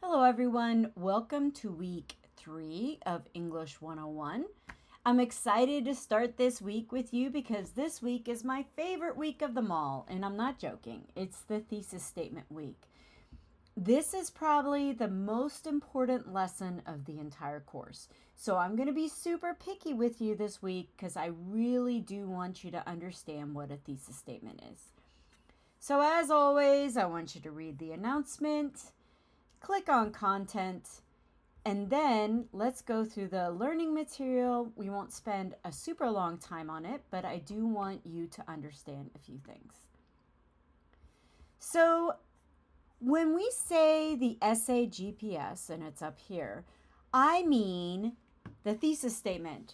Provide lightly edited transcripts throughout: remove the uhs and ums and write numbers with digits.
Hello everyone, welcome to week 3 of English 101. I'm excited to start this week with you because this week is my favorite week of them all, and I'm not joking. It's the thesis statement week. This is probably the most important lesson of the entire course. So I'm going to be super picky with you this week because I really do want you to understand what a thesis statement is. So as always, I want you to read the announcement, click on content, and then let's go through the learning material. We won't spend a super long time on it, but I do want you to understand a few things. So when we say the essay GPS, and it's up here, I mean the thesis statement.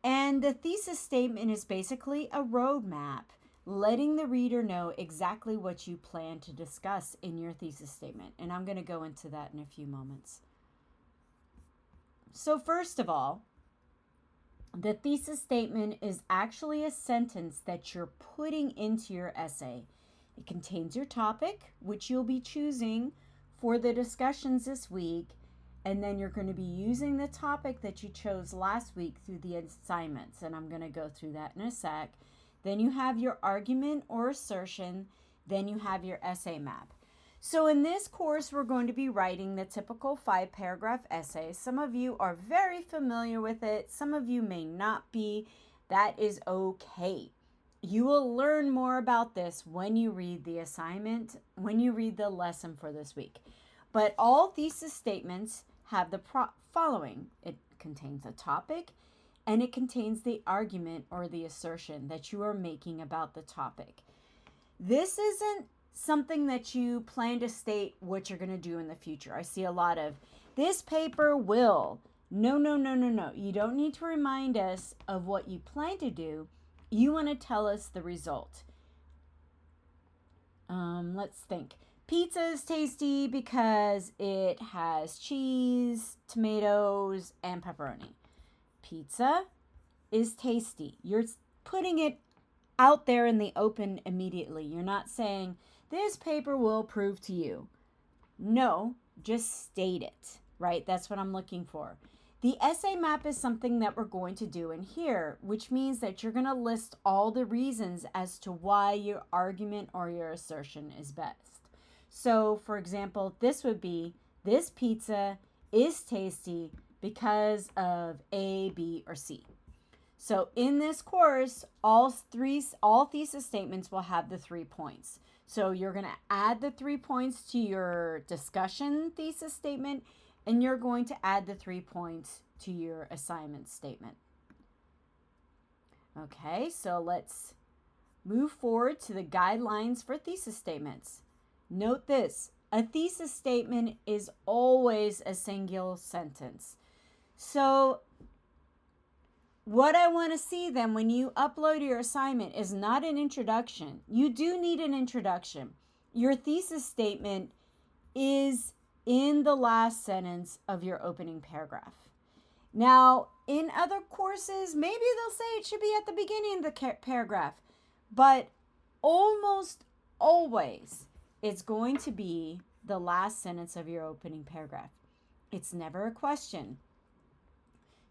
And the thesis statement is basically a roadmap letting the reader know exactly what you plan to discuss in your thesis statement. And I'm going to go into that in a few moments. So first of all, the thesis statement is actually a sentence that you're putting into your essay. It contains your topic, which you'll be choosing for the discussions this week, and then you're going to be using the topic that you chose last week through the assignments, and I'm going to go through that in a sec. Then you have your argument or assertion, then you have your essay map. So in this course, we're going to be writing the typical 5-paragraph essay. Some of you are very familiar with it. Some of you may not be. That is okay. You will learn more about this when you read the assignment, when you read the lesson for this week. But all thesis statements have the following. It contains a topic, and it contains the argument or the assertion that you are making about the topic. This isn't something that you plan to state what you're going to do in the future. I see a lot of, this paper will. No. You don't need to remind us of what you plan to do. You want to tell us the result. Let's think. Pizza is tasty because it has cheese, tomatoes, and pepperoni. Pizza is tasty. You're putting it out there in the open immediately. You're not saying, this paper will prove to you. No, just state it, right? That's what I'm looking for. The essay map is something that we're going to do in here, which means that you're going to list all the reasons as to why your argument or your assertion is best. So, for example, this would be, this pizza is tasty because of A, B, or C. So in this course, all thesis statements will have the 3 points. So you're going to add the 3 points to your discussion thesis statement, and you're going to add the 3 points to your assignment statement. Okay, so let's move forward to the guidelines for thesis statements. Note this, a thesis statement is always a single sentence. So what I want to see then when you upload your assignment is not an introduction. You do need an introduction. Your thesis statement is in the last sentence of your opening paragraph. Now, in other courses, maybe they'll say it should be at the beginning of the paragraph, but almost always it's going to be the last sentence of your opening paragraph. It's never a question.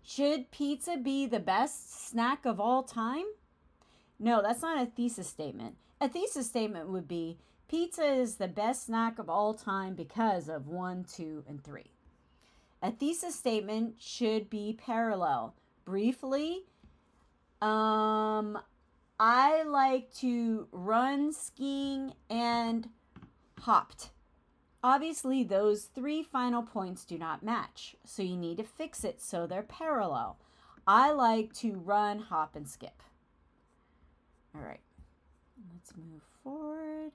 Should pizza be the best snack of all time? No, that's not a thesis statement. A thesis statement would be, pizza is the best snack of all time because of 1, 2, and 3. A thesis statement should be parallel. Briefly, I like to run, skiing, and hopped. Obviously, those 3 final points do not match, so you need to fix it so they're parallel. I like to run, hop, and skip. All right, let's move forward.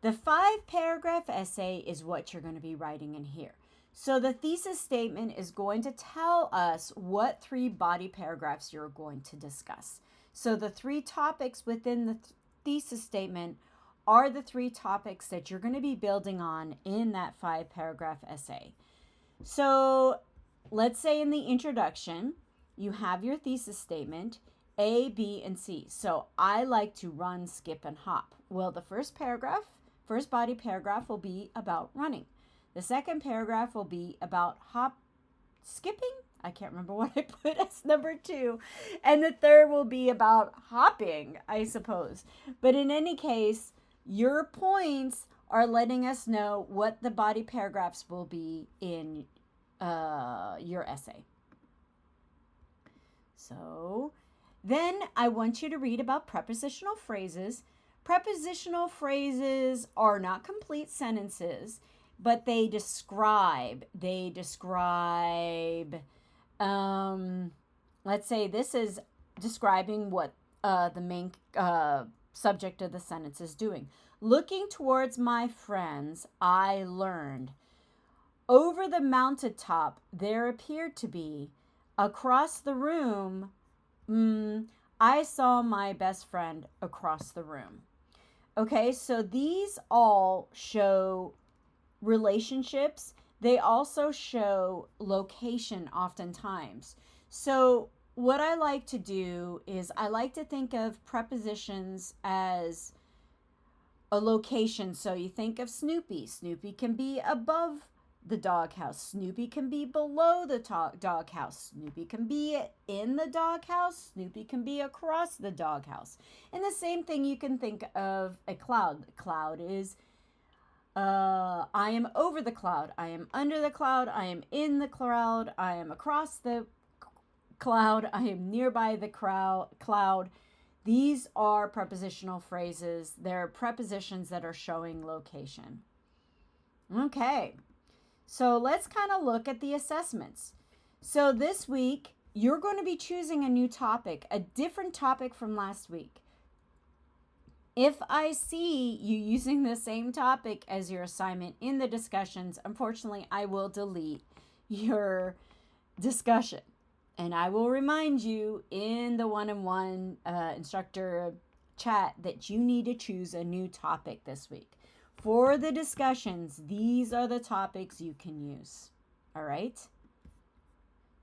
The 5-paragraph essay is what you're going to be writing in here. So the thesis statement is going to tell us what 3 body paragraphs you're going to discuss. So the 3 topics within the thesis statement are the 3 topics that you're going to be building on in that 5-paragraph essay. So let's say in the introduction, you have your thesis statement, A, B, and C. So I like to run, skip, and hop. Well, the first body paragraph will be about running. The second paragraph will be about skipping. I can't remember what I put as number 2. And the third will be about hopping, I suppose. But in any case, your points are letting us know what the body paragraphs will be in your essay. So then I want you to read about prepositional phrases. Prepositional phrases are not complete sentences, but they describe, let's say this is describing what the main subject of the sentence is doing. Looking towards my friends, I learned. Over the mountaintop, there appeared to be, across the room, I saw my best friend across the room. Okay, so these all show relationships. They also show location oftentimes. So what I like to do is I like to think of prepositions as a location. So you think of Snoopy. Snoopy can be above the doghouse. Snoopy can be below the doghouse. Snoopy can be in the doghouse. Snoopy can be across the doghouse. And the same thing, you can think of a cloud. A cloud is I am over the cloud. I am under the cloud. I am in the cloud. I am across the cloud. I am nearby the cloud. These are prepositional phrases. They're prepositions that are showing location. Okay, so let's kind of look at the assessments. So this week, you're going to be choosing a new topic, a different topic from last week. If I see you using the same topic as your assignment in the discussions, unfortunately, I will delete your discussion. And I will remind you in the one-on-one instructor chat that you need to choose a new topic this week. For the discussions, these are the topics you can use. All right?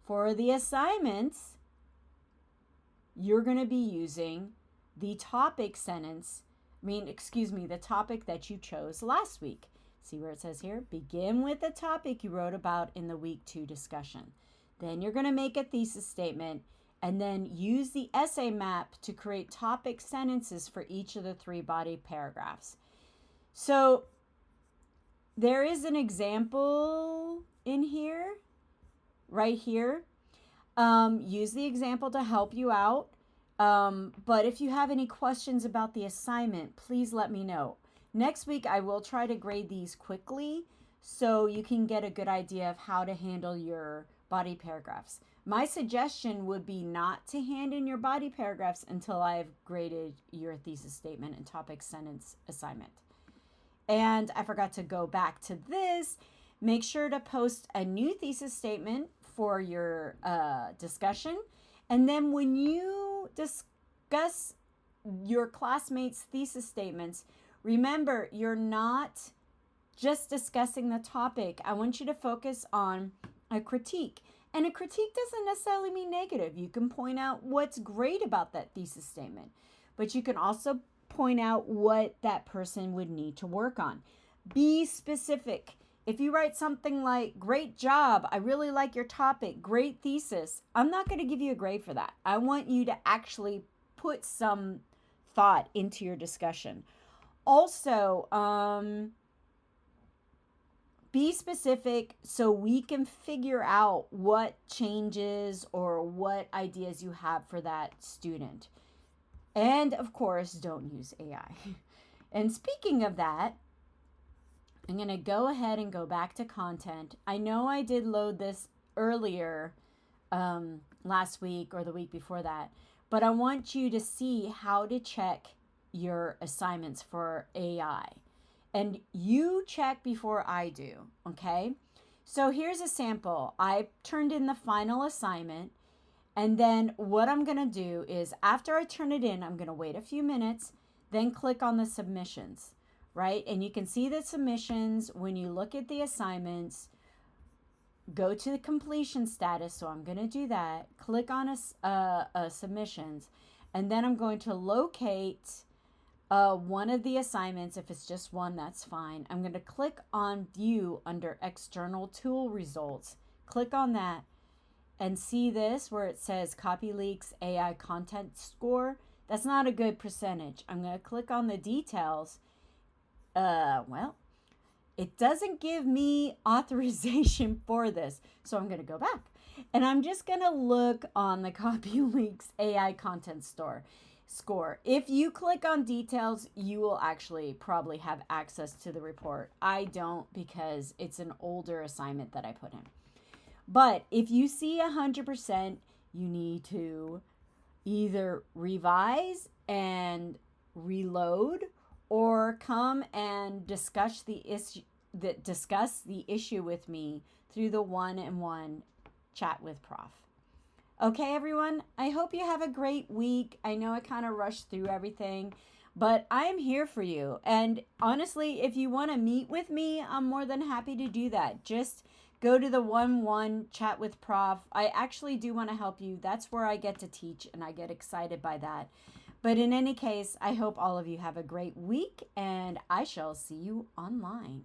For the assignments, you're going to be using the topic the topic that you chose last week. See where it says here? Begin with the topic you wrote about in the week 2 discussion. Then you're going to make a thesis statement and then use the essay map to create topic sentences for each of the 3 body paragraphs. So there is an example in here, right here. Use the example to help you out. But if you have any questions about the assignment, please let me know. Next week, I will try to grade these quickly so you can get a good idea of how to handle your body paragraphs. My suggestion would be not to hand in your body paragraphs until I've graded your thesis statement and topic sentence assignment. And I forgot to go back to this. Make sure to post a new thesis statement for your discussion. And then when you discuss your classmates' thesis statements, remember, you're not just discussing the topic. I want you to focus on a critique. And a critique doesn't necessarily mean negative. You can point out what's great about that thesis statement, but you can also point out what that person would need to work on. Be specific. If you write something like, great job, I really like your topic, great thesis, I'm not going to give you a grade for that. I want you to actually put some thought into your discussion. Also, be specific so we can figure out what changes or what ideas you have for that student. And of course, don't use AI. And speaking of that, I'm going to go ahead and go back to content. I know I did load this earlier last week or the week before that, but I want you to see how to check your assignments for AI. And you check before I do, okay? So here's a sample. I turned in the final assignment, and then what I'm going to do is after I turn it in, I'm going to wait a few minutes, then click on the submissions, right? And you can see the submissions when you look at the assignments. Go to the completion status, so I'm going to do that. Click on submissions, and then I'm going to locate one of the assignments. If it's just one, that's fine. I'm going to click on View under External Tool Results. Click on that and see this where it says Copy Leaks AI Content Score. That's not a good percentage. I'm going to click on the details. Well, it doesn't give me authorization for this. So I'm going to go back. And I'm just going to look on the Copy Leaks AI Content Score. If you click on details, you will actually probably have access to the report. I don't, because it's an older assignment that I put in. But if you see 100%, you need to either revise and reload, or come and discuss the issue with me through the one-on-one chat with Prof. Okay, everyone, I hope you have a great week. I know I kind of rushed through everything, but I'm here for you. And honestly, if you want to meet with me, I'm more than happy to do that. Just go to the one-on-one chat with Prof. I actually do want to help you. That's where I get to teach, and I get excited by that. But in any case, I hope all of you have a great week, and I shall see you online.